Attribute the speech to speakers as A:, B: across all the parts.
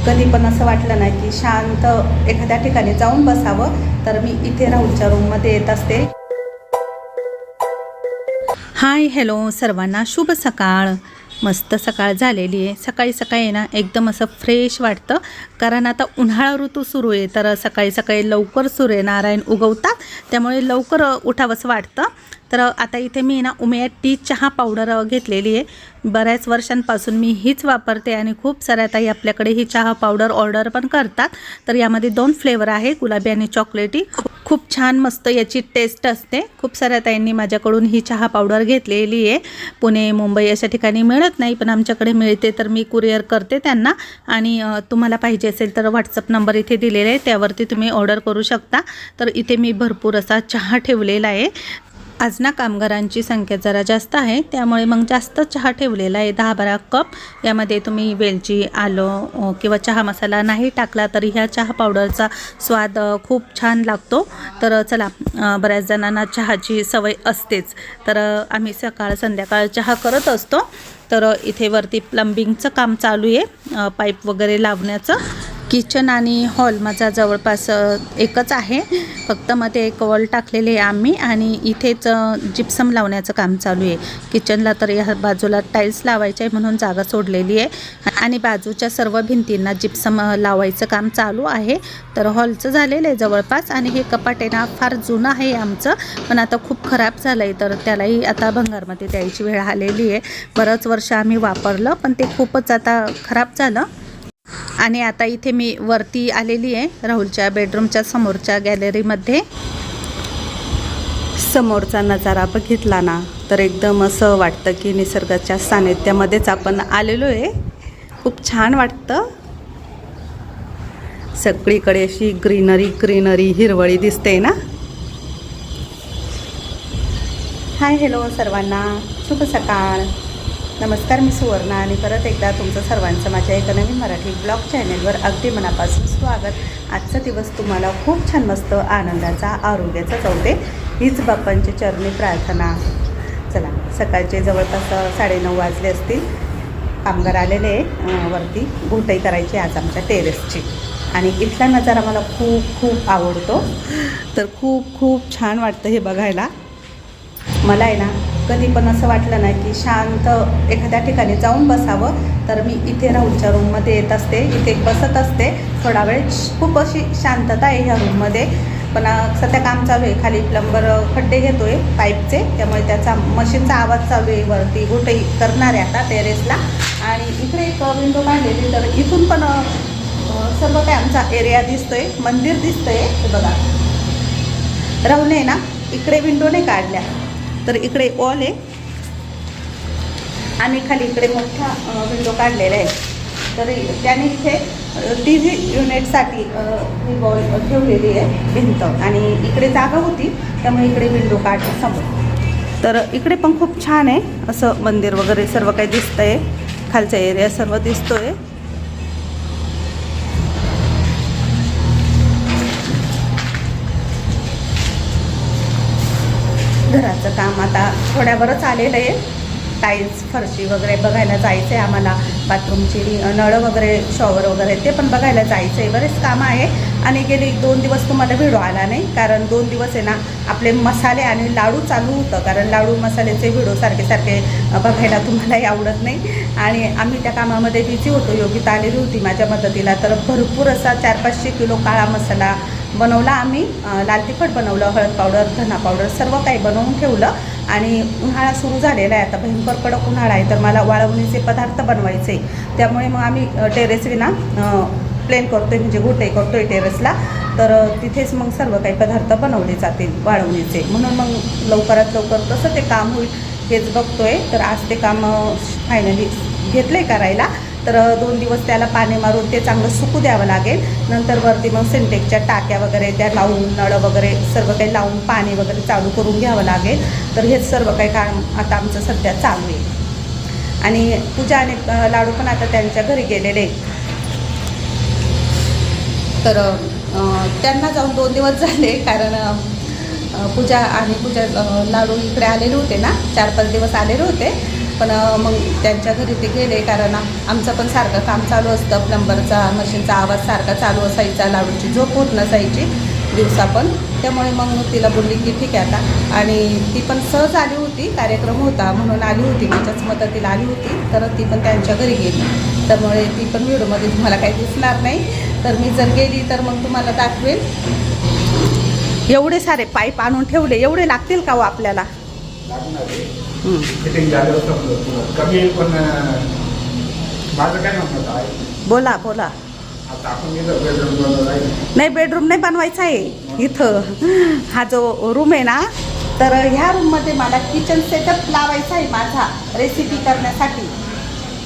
A: कधी पण असं वाटलं नाही की शांत एखाद्या ठिकाणी जाऊन बसावं, तर मी इथे राहुलच्या रूममध्ये येत असते. हाय हॅलो सर्वांना, शुभ सकाळ. मस्त सकाळ झालेली आहे. सकाळी सकाळी ना एकदम असं फ्रेश वाटतं, कारण आता उन्हाळा ऋतू सुरू आहे. तर सकाळी सकाळी लवकर सूर्यनारायण उगवतात, त्यामुळे लवकर उठावंसं वाटतं. तर आता इथे मी ना उमिया टी चहा पावडर घेतलेली आहे. बऱ्याच वर्षांपासून मी हीच वापरते आणि खूप साऱ्या ताई आपल्याकडे ही चहा पावडर ऑर्डर पण करतात. तर यामध्ये 2 फ्लेवर आहे, गुलाबी आणि चॉकलेटी. खूप छान मस्त याची टेस्ट असते. खूप साऱ्या ताईंनी माझ्याकडून ही चहा पावडर घेतलेली आहे. पुणे मुंबई अशा ठिकाणी मिळत नाही, पण आमच्याकडे मिळते, तर मी कुरिअर करते त्यांना. आणि तुम्हाला पाहिजे असेल तर व्हॉट्सअप नंबर इथे दिलेला आहे, त्यावरती तुम्ही ऑर्डर करू शकता. तर इथे मी भरपूर असा चहा ठेवलेला आहे. आज ना कामगारांची संख्या जरा जास्त आहे, त्यामुळे मग जास्त चहा ठेवलेला आहे, 10-12 कप. यामध्ये तुम्ही वेलची, आलं किंवा चहा मसाला नाही टाकला तरी ह्या चहा पावडरचा स्वाद खूप छान लागतो. तर चला, बऱ्याच जणांना चहाची सवय असतेच, तर आम्ही सकाळ संध्याकाळ चहा करत असतो. तर इथे वरती प्लंबिंगचं काम चालू आहे, पाईप वगैरे लावण्याचं. किचन आणि हॉल माझा जवळपास एकच आहे, फक्त मध्ये एक वॉल टाकलेले आहे आम्ही, आणि इथेच जिप्सम लावण्याचं काम चालू आहे. किचनला तर या बाजूला टाईल्स लावायचे आहे म्हणून जागा सोडलेली आहे, आणि बाजूच्या सर्व भिंतींना जिप्सम लावायचं काम चालू आहे. तर हॉलचं झालेलं आहे जवळपास. आणि हे कपाट आहे ना फार जुनं आहे आमचं, पण आता खूप खराब झालं आहे, तर त्यालाही आता भंगारमध्ये द्यायची वेळ आलेली आहे. बरंच वर्ष आम्ही वापरलं, पण ते खूपच आता खराब झालं. आणि आता इथे मी वरती आलेली आहे, राहुलच्या बेडरूमच्या समोरच्या गॅलरीमध्ये. समोरचा नजारा बघितला ना तर एकदम असं वाटतं की निसर्गाच्या सानिध्यामध्येच आपण आलेलो आहे. खूप छान वाटतं. सगळीकडे अशी ग्रीनरी हिरवळी दिसते ना. हाय हॅलो सर्वांना, शुभ सकाळ. नमस्कार, मी सुवर्णा, आणि परत एकदा तुमचं सर्वांचं माझ्या एका नवीन मराठी ब्लॉग चॅनलवर अगदी मनापासून स्वागत. आजचा दिवस तुम्हाला खूप छान मस्त आनंदाचा, आरोग्याचा जाऊ दे, हीच बाप्पांची चरणी प्रार्थना. चला, सकाळचे जवळपास 9:30 वाजले असतील. कामगार आलेले वरती घोटाई करायची आज आमच्या टेरेसची, आणि इथला नजारा मला खूप खूप आवडतो. तर खूप छान वाटतं हे बघायला. मला आहे ना कधी पण असं वाटलं नाही की शांत एखाद्या ठिकाणी जाऊन बसावं, तर मी इथे राहुलच्या रूममध्ये येत असते, इथे बसत असते थोडा वेळ. खूप अशी शांतता आहे ह्या रूममध्ये. पण सध्या काम चालू आहे, खाली प्लंबर खड्डे घेतो आहे पाईपचे, त्यामुळे त्याचा मशीनचा आवाज चालू आहे. वरती गोठई करणार आहे आता टेरेसला. आणि इकडे एक विंडो काढलेली, तर इथून पण सर्व काही आमचा एरिया दिसतोय, मंदिर दिसतंय. हे बघा, राहुलने ना इकडे विंडो नाही काढल्या, तर इकडे वॉल आहे, आणि खाली इकडे मोठा विंडो काढलेला आहे. तर त्याने इथे TV युनिटसाठी ही वॉल ठेवलेली आहे, भिंत, आणि इकडे जागा होती त्यामुळे इकडे विंडो काढली समोर. तर इकडे पण खूप छान आहे, असं मंदिर वगैरे सर्व काही दिसतंय, खालचा एरिया सर्व दिसतोय. घराचं काम आता थोड्यावरच आलेलं आहे. टाईल्स, फरशी वगैरे बघायला जायचं आहे आम्हाला. बाथरूमची नळं वगैरे, शॉवर वगैरे ते पण बघायला जायचं आहे. बरेच कामं आहे. आणि गेले 2 दिवस तुम्हाला व्हिडिओ आला नाही, कारण 2 दिवस आहे ना आपले मसाले आणि लाडू चालू होतं, कारण लाडू मसाल्याचे व्हिडिओ सारखे बघायला तुम्हालाही आवडत नाही. आणि आम्ही त्या कामामध्ये बिझी होतो. योगिता आलेली होती माझ्या मदतीला, तर भरपूर असा 400-500 किलो काळा मसाला बनवला आम्ही. लाल तिखट बनवलं, हळद पावडर, धना पावडर सर्व काही बनवून ठेवलं. आणि उन्हाळा सुरू झालेला आहे आता, भयंकर कडक उन्हाळा आहे, तर मला वाळवणीचे पदार्थ बनवायचे. त्यामुळे मग आम्ही टेरेसवी ना प्लेन करतो आहे, म्हणजे घोटाई करतो आहे टेरेसला. तर तिथेच मग सर्व काही पदार्थ बनवले जातील वाळवणीचे, म्हणून मग लवकरात लवकर कसं ते काम होईल हेच बघतो आहे. तर आज ते काम फायनली घेतलं आहे करायला. तर 2 दिवस त्याला पाणी मारून ते चांगलं सुकू द्यावं लागेल. नंतर वरती मग सिंटेक्सच्या टाक्या वगैरे त्या लावून, नळं वगैरे सर्व काही लावून पाणी वगैरे चालू करून घ्यावं लागेल. तर हेच सर्व काही काम आता आमचं सध्या चालू आहे. आणि पूजा आणि लाडू पण आता त्यांच्या घरी गेलेले. तर त्यांना जाऊन 2 दिवस झाले, कारण पूजा लाडू इकडे आलेले होते ना, 4-5 दिवस आलेले होते. पण मग त्यांच्या घरी ते गेले, कारण आमचं पण सारखं काम चालू असतं. प्लंबरचा मशीनचा आवाज सारखा चालू असायचा, लाडूची झोप होत नसायची दिवसा पण. त्यामुळे मग तिला बोलली की ठीक आहे आता. आणि ती पण सहज आली होती, कार्यक्रम होता म्हणून आली होती, माझ्याच मदतीला आली होती. तर ती पण त्यांच्या घरी गेली, त्यामुळे ती पण व्हिडिओमध्ये तुम्हाला काही दिसणार नाही. तर मी जर गेली तर मग तुम्हाला दाखवेल. एवढे सारे पाईप आणून ठेवले, एवढे लागतील का हो आपल्याला?
B: कमी पण माझं काय म्हणत आहे,
A: बोला बोला.
B: आता आपण बेडरूम
A: नाही, बेडरूम नाही बनवायचा आहे इथं. हा जो रूम आहे ना, तर ह्या रूममध्ये मला किचन सेटअप लावायचा आहे माझा रेसिपी करण्यासाठी.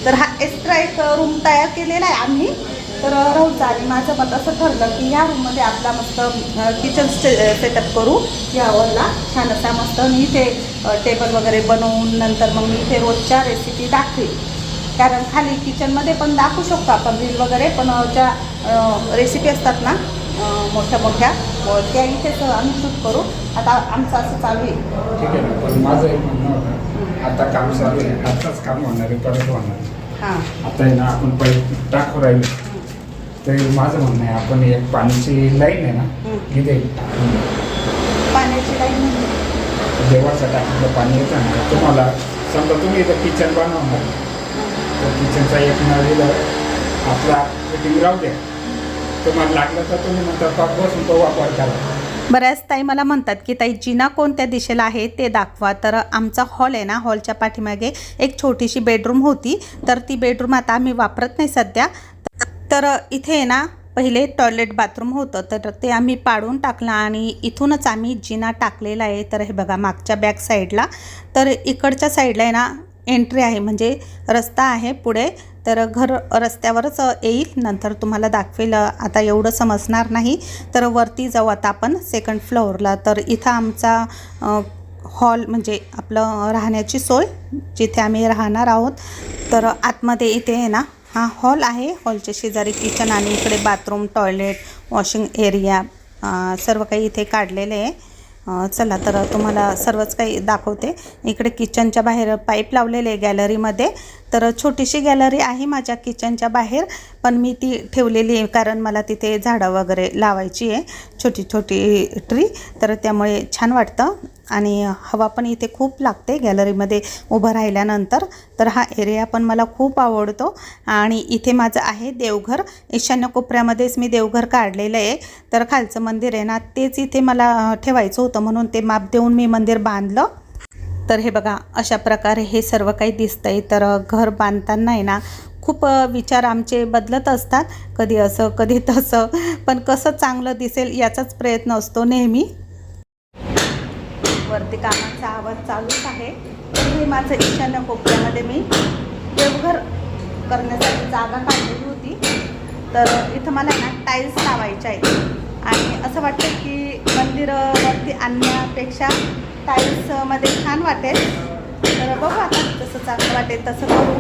A: तर हा एक्स्ट्रा एक रूम तयार केलेला आहे आम्ही. तर राहूचा आणि माझं मत असं ठरलं की ह्या रूममध्ये आपला मस्त किचन सेटअप करू. या हॉलला छान असा मस्त मी इथे टेबल वगैरे बनवून नंतर मग मी इथे रोजच्या रेसिपी दाखवेल. कारण खाली किचनमध्ये पण दाखवू शकतो आपण रील वगैरे, पण ज्या रेसिपी असतात ना मोठ्या मोठ्या, त्या इथेच आम्ही शूट करू. आता आमचं असं चालू आहे.
B: ठीक आहे ना, पण माझं एक म्हणणं होतं, आता काम चालू आहे, आताच काम होणार आहे, परत होणार आहे.
A: हां,
B: आता आहे ना, आपण पहिले टाकू राहिलो. तर माझं म्हणणं आहे, आपण एक पाण्याची लाईन आहे ना, इथे टाकून
A: पाण्याची लाईन म्हणजे
B: देवाच्या टाकीतलं पाणी येतं ना, तुम्हाला समजा तुम्ही इथं किचन बनवणार, तर किचनचा एक नळीला आपला फिटिंग राहू द्या. तुम्हाला लागलं तर तुम्ही नंतर पाक बसून तो वापर करा.
A: बऱ्याच ताई मला म्हणतात की ताई जिना कोणत्या दिशेला आहे ते दाखवा. तर आमचा हॉल आहे ना, हॉलच्या पाठीमागे एक छोटीशी बेडरूम होती. तर ती बेडरूम आता आम्ही वापरत नाही सध्या. तर इथे आहे ना पहिले टॉयलेट बाथरूम होतं, तर ते आम्ही पाडून टाकलं आणि इथूनच आम्ही जिना टाकलेला आहे. तर हे बघा मागच्या बॅक साईडला, तर इकडच्या साईडला आहे ना एंट्री आहे, म्हणजे रस्ता आहे पुढे. तर घर रस्त्यावरच येईल, नंतर तुम्हाला दाखवेल. आता एवढं समजणार नाही. तर वरती जाऊ आता आपण सेकंड फ्लोअरला. तर इथं आमचा हॉल म्हणजे आपलं राहण्याची सोय, जिथे आम्ही राहणार आहोत. तर आतमध्ये इथे आहे ना हा हॉल आहे. हॉलच्या शेजारी किचन आणि इकडे बाथरूम, टॉयलेट, वॉशिंग एरिया सर्व काही इथे काढलेले आहे. चला तर तुम्हाला सर्वच काही दाखवते. इकडे किचनच्या बाहेर पाईप लावलेले आहे गॅलरीमध्ये. तर छोटीशी गॅलरी आहे माझ्या किचनच्या बाहेर, पण मी ती ठेवलेली आहे कारण मला तिथे झाडं वगैरे लावायची आहे, छोटी छोटी ट्री. तर त्यामुळे छान वाटतं आणि हवा पण इथे खूप लागते गॅलरीमध्ये उभं राहिल्यानंतर. तर हा एरिया पण मला खूप आवडतो. आणि इथे माझं आहे देवघर. ईशान्य कोपऱ्यामध्येच मी देवघर काढलेलं आहे. तर खालचं मंदिर आहे ना, तेच इथे मला ठेवायचं होतं, म्हणून ते माप देऊन मी मंदिर बांधलं. तर हे बघा अशा प्रकारे हे सर्व काही दिसतंय. तर घर बांधताना आहे ना खूप विचार आमचे बदलत असतात, कधी असं कधी तसं, पण कसं चांगलं दिसेल याचाच प्रयत्न असतो नेहमी. वरती कामाचा आवाज चालूच आहे. तर हे माझं ईशान्य कोपऱ्यामध्ये मी देवघर करण्यासाठी जागा काढलेली होती. तर इथं मला ना टाईल्स लावायच्या आहेत आणि असं वाटतं की मंदिरावरती आणण्यापेक्षा टाईल्समध्ये छान वाटेल. तर बघू आता जसं चांगलं वाटेल तसं करू.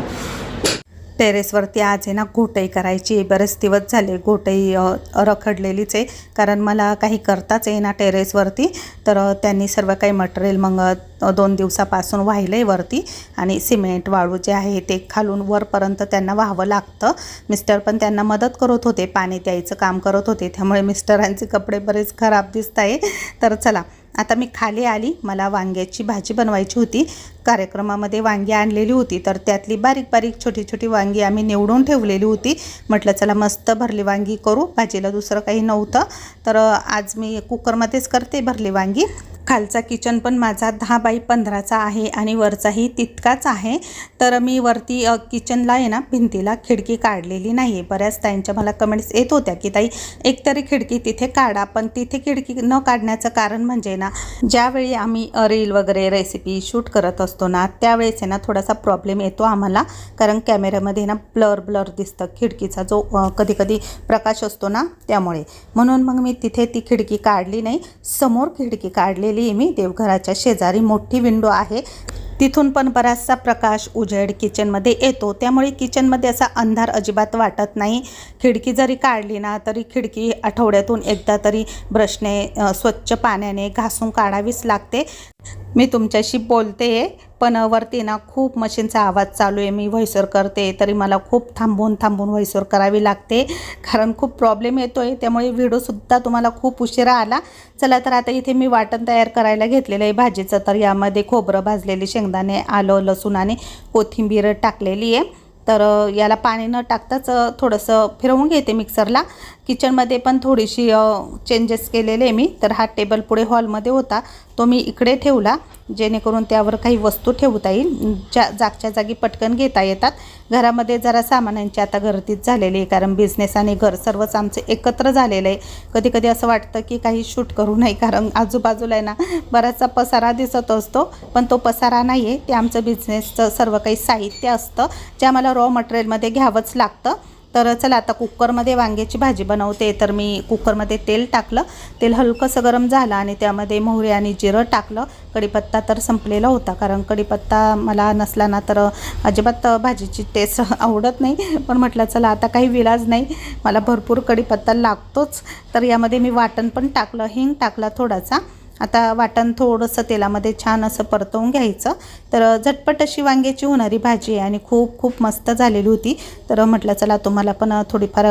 A: टेरेसवरती आज आहे ना घोटई करायची. बरेच दिवस झाले घोटई रखडलेलीच आहे, कारण मला काही करताच येईना टेरेसवरती. तर त्यांनी सर्व काही मटेरियल मग 2 दिवसापासून वाहिलं आहे वरती, आणि सिमेंट वाळू जे आहे ते खालून वरपर्यंत त्यांना वाहावं लागतं. मिस्टर पण त्यांना मदत करत होते, पाणी द्यायचं काम करत होते, त्यामुळे मिस्टरांचे कपडे बरेच खराब दिसत आहे. तर चला आता मी खाली आली. मला वांग्याची भाजी बनवायची होती. कार्यक्रमामध्ये वांगी आणलेली होती, तर त्यातली बारीक बारीक छोटी छोटी वांगी आम्ही निवडून ठेवलेली होती. म्हटलं चला मस्त भरली वांगी करू, भाजीला दुसरं काही नव्हतं. तर आज मी कुकरमध्येच करते भरली वांगी. खालचा किचन पण माझा 10x15चा आहे आणि वरचाही तितकाच आहे. तर मी वरती किचनला आहे ना भिंतीला खिडकी काढलेली नाही आहे. बऱ्याच ताईंच्या मला कमेंट्स येत होत्या की ताई एकतरी खिडकी तिथे काढा, पण तिथे खिडकी न काढण्याचं कारण म्हणजे ना, ज्यावेळी आम्ही रील वगैरे रेसिपी शूट करत असतो ना, त्यावेळेस आहे ना थोडासा प्रॉब्लेम येतो आम्हाला, कारण कॅमेऱ्यामध्ये ना ब्लर दिसतं खिडकीचा जो कधी कधी प्रकाश असतो ना, त्यामुळे. म्हणून मग मी तिथे ती खिडकी काढली नाही. समोर खिडकी काढली मी देवघराच्या शेजारी. मोठी विंडो आहे, तिथून पण बराचसा प्रकाश उजेड किचनमध्ये येतो, त्यामुळे किचनमध्ये असा अंधार अजिबात वाटत नाही. खिडकी जरी काढली ना तरी खिडकी आठवड्यातून एकदा तरी ब्रशने स्वच्छ पाण्याने घासून काढावीच लागते. मी तुमच्याशी बोलते पण वरती ना खूप मशीनचा आवाज चालू आहे. मी व्हॉइसओव्हर करते तरी मला खूप थांबून व्हॉइसओव्हर करावी लागते, कारण खूप प्रॉब्लेम येतो आहे. त्यामुळे व्हिडिओसुद्धा तुम्हाला खूप उशिरा आला. चला तर आता इथे मी वाटण तयार करायला घेतलेलं आहे भाजीचं. तर यामध्ये खोबरं, भाजलेले शेंगदाणे, आलं, लसूण आणि कोथिंबीर टाकलेली आहे. तर याला पाणी न टाकताच थोडंसं फिरवून घेते मिक्सरला. किचनमध्ये पण थोडीशी चेंजेस केलेले मी. तर हा टेबल पुढे हॉलमध्ये होता, तो मी इकडे ठेवला जेणेकरून त्यावर काही वस्तू ठेवता येईल, जागच्या जागी पटकन घेता येतात. घरामध्ये जरा सामानांची आता गर्दीच झालेली आहे, कारण बिझनेस आणि घर सर्वच आमचं एकत्र झालेलं आहे. कधी कधी असं वाटतं की काही शूट करू नये, कारण आजूबाजूला आहे ना बराचसा पसारा दिसत असतो, पण तो पसारा नाही आहे, ते आमचं बिझनेसचं सर्व काही साहित्य असतं जे आम्हाला रॉ मटेरियलमध्ये घ्यावंच लागतं. तर चला आता कुकरमध्ये वांग्याची भाजी बनवते. तर मी कुकरमध्ये तेल टाकलं, तेल हलकंसं गरम झालं आणि त्यामध्ये मोहरी आणि जिरं टाकलं. कढीपत्ता तर संपलेला होता, कारण कढीपत्ता मला नसला ना तर अजिबात भाजीची टेस्ट आवडत नाही. पण म्हटलं चला आता काही विलाज नाही, मला भरपूर कढीपत्ता लागतोच. तर यामध्ये मी वाटण पण टाकलं, हिंग टाकला थोडासा. आता वाटण थोडंसं तेलामध्ये छान असं परतवून घ्यायचं. तर झटपट अशी वांग्याची होणारी भाजी आहे आणि खूप मस्त झालेली होती. तर म्हटलं चला तुम्हाला पण थोडीफार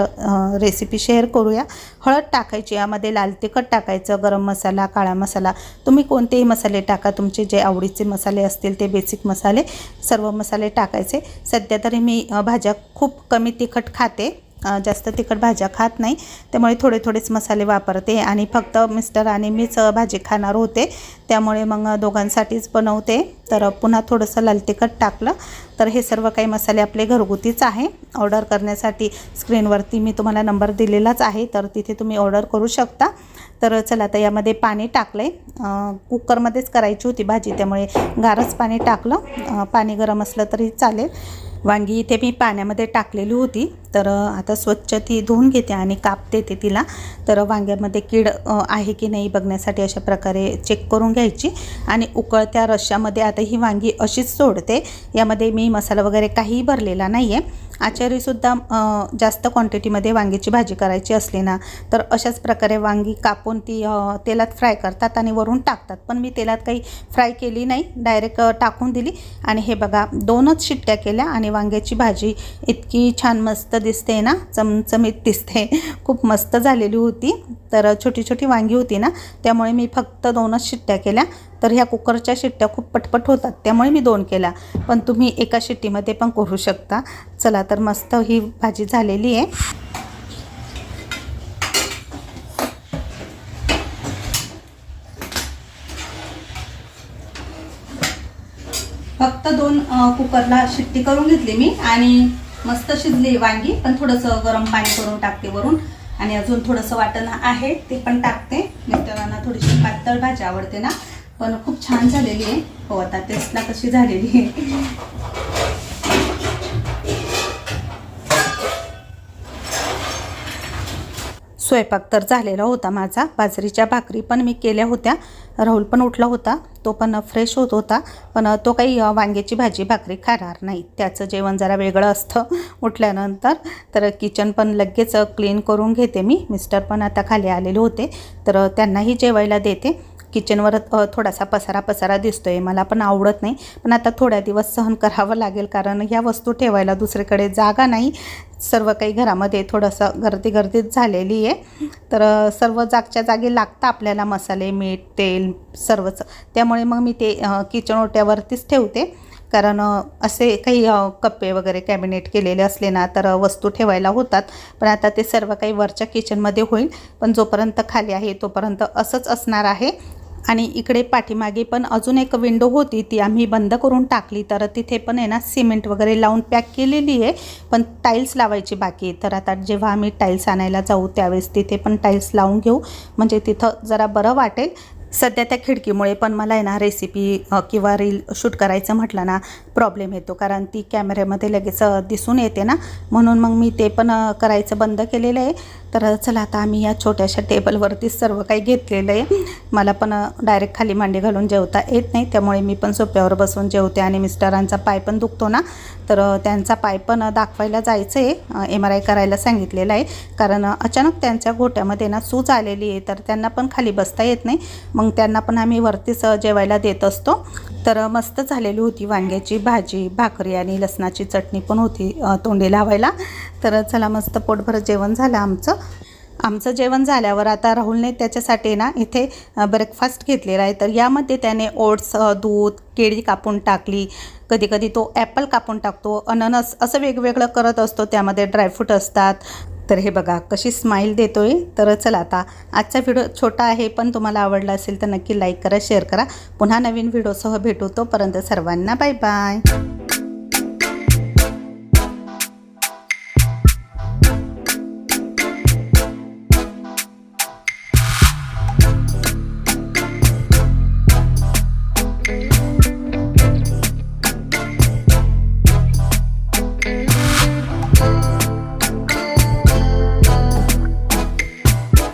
A: रेसिपी शेअर करूया. हळद टाकायची, यामध्ये लाल तिखट टाकायचं, गरम मसाला, काळा मसाला, तुम्ही कोणतेही मसाले टाका, तुमचे जे आवडीचे मसाले असतील ते बेसिक मसाले, सर्व मसाले टाकायचे. सध्या तरी मी भाज्या खूप कमी तिखट खाते, जास्त तिखट भाज्या खात नाही, त्यामुळे थोडेच मसाले वापरते. आणि फक्त मिस्टर आणि मीच भाजी खाणार होते, त्यामुळे मग दोघांसाठीच बनवते. तर पुन्हा थोडंसं लाल तिखट टाकलं. तर हे सर्व काही मसाले आपले घरगुतीच आहे. ऑर्डर करण्यासाठी स्क्रीनवरती मी तुम्हाला नंबर दिलेलाच आहे, तर तिथे तुम्ही ऑर्डर करू शकता. तर चला आता यामध्ये पाणी टाकलं आहे. कुकरमध्येच करायची होती भाजी, त्यामुळे गारच पाणी टाकलं. पाणी गरम असलं तरी चालेल. वांगी इथे मी पाण्यामध्ये टाकलेली होती. तर आता स्वच्छ ती धुवून घेते आणि कापते तिला. तर वांग्यामध्ये कीड आहे की नाही बघण्यासाठी अशा प्रकारे चेक करून घ्यायची आणि उकळत्या रश्श्यामध्ये आता ही वांगी अशीच सोडते. यामध्ये मी मसाला वगैरे काहीही भरलेला नाही आहे. आचारीसुद्धा जास्त क्वांटिटीमध्ये वांग्याची भाजी करायची असली ना तर अशाच प्रकारे वांगी कापून ती तेलात फ्राय करतात आणि वरून टाकतात. पण मी तेलात काही फ्राय केली नाही, डायरेक्ट टाकून दिली. आणि हे बघा 2च शिट्ट्या केल्या आणि वांग्याची भाजी इतकी छान मस्त दिसते ना, चमचमीत दिसते, खूप मस्त झालेली होती. तर छोटी वांगी होती ना, त्यामुळे मी फक्त 2च शिट्ट्या केल्या. तर ह्या कुकरच्या शिट्ट्या खूप पटपट होतात, त्यामुळे मी 2 केल्या, पण तुम्ही एका शिट्टीमध्ये पण करू शकता. चला तर मस्त ही भाजी झालेली आहे. फक्त 2 कुकरला शिट्टी करून घेतली मी आणि मस्त शिजली वांगी. पण थोडंसं गरम पाणी करून टाकते वरून आणि अजून थोडंसं वाटण आहे ते पण टाकते. मिस्टरांना थोडीशी पातळ भाजी आवडते ना, पण खूप छान झालेली आहे. हो, आता टेस्टला कशी झालेली आहे. स्वयंपाक तर झालेला होता माझा. बाजरीच्या भाकरी पण मी केल्या होत्या. राहुल पण उठला होता, तो पण फ्रेश होत होता, पण तो काही वांग्याची भाजी भाकरी खाणार नाही. त्याचं जेवण जरा वेगळं असतं उठल्यानंतर. तर किचन पण लगेच क्लीन करून घेते मी. मिस्टर पण आता खाली आलेले होते, तर त्यांनाही जेवायला देते. किचनवर थोडासा पसारा दिसतोय, मला पण आवडत नाही, पण आता थोड्या दिवस सहन करावं लागेल, कारण ह्या वस्तू ठेवायला दुसरीकडे जागा नाही. सर्व काही घरामध्ये थोडंसं गर्दीच झालेली आहे. तर सर्व जागच्या जागी लागतं आपल्याला, मसाले, मीठ, तेल सर्वच. त्यामुळे मग मी ते किचन ओट्यावरतीच ठेवते, कारण असे काही कप्पे वगैरे कॅबिनेट केलेले असले ना तर वस्तू ठेवायला होतात. पण आता ते सर्व काही वरच्या किचनमध्ये होईल, पण जोपर्यंत खाली आहे तोपर्यंत असंच असणार आहे. आणि इकडे पाठीमागे पण अजून एक विंडो होती, ती आम्ही बंद करून टाकली. तर तिथे पण आहे ना सिमेंट वगैरे लावून पॅक केलेली आहे, पण टाईल्स लावायची बाकी आहे. तर आता जेव्हा आम्ही टाईल्स आणायला जाऊ त्यावेळेस तिथे पण टाईल्स लावून घेऊ, म्हणजे तिथं जरा बरं वाटेल. सध्या त्या खिडकीमुळे पण मला आहे ना रेसिपी किंवा रील शूट करायचं म्हटलं ना प्रॉब्लेम येतो, कारण ती कॅमेऱ्यामध्ये लगेच दिसून येते ना, म्हणून मग मी ते पण करायचं बंद केलेलं आहे. तर चला आता आम्ही या छोट्याशा टेबलवरतीच सर्व काही घेतलेलं आहे. मला पण डायरेक्ट खाली मांडी घालून जेवता येत नाही, त्यामुळे मी पण सोप्यावर बसून जेवते आणि मिस्टरांचा पाय पण दुखतो ना, तर त्यांचा पाय पण दाखवायला जायचं आहे, MRI करायला सांगितलेलं आहे. कारण अचानक त्यांच्या घोट्यामध्ये ना सूज आलेली आहे, तर त्यांना पण खाली बसता येत नाही. मग त्यांना पण आम्ही वरतीच जेवायला देत असतो. तर मस्त झालेली होती वांग्याची भाजी, भाकरी आणि लसणाची चटणी पण होती तोंडी लावायला. तर चला, मस्त पोटभर जेवण झालं आमचं जेवण झाल्यावर आता राहुलने त्याच्यासाठी ना इथे ब्रेकफास्ट घेतलेला आहे. तर यामध्ये त्याने ओट्स, दूध, केळी कापून टाकली, कधी कधी तो ॲपल कापून टाकतो, अननस, असं वेगवेगळं करत असतो. त्यामध्ये ड्रायफ्रूट असतात. तर हे बघा कशी स्माईल देतोय. तर चला, आता आजचा व्हिडिओ छोटा आहे, पण तुम्हाला आवडला असेल तर नक्की लाईक करा, शेअर करा. पुन्हा नवीन व्हिडिओसह भेटू. तोपर्यंत सर्वांना बाय बाय.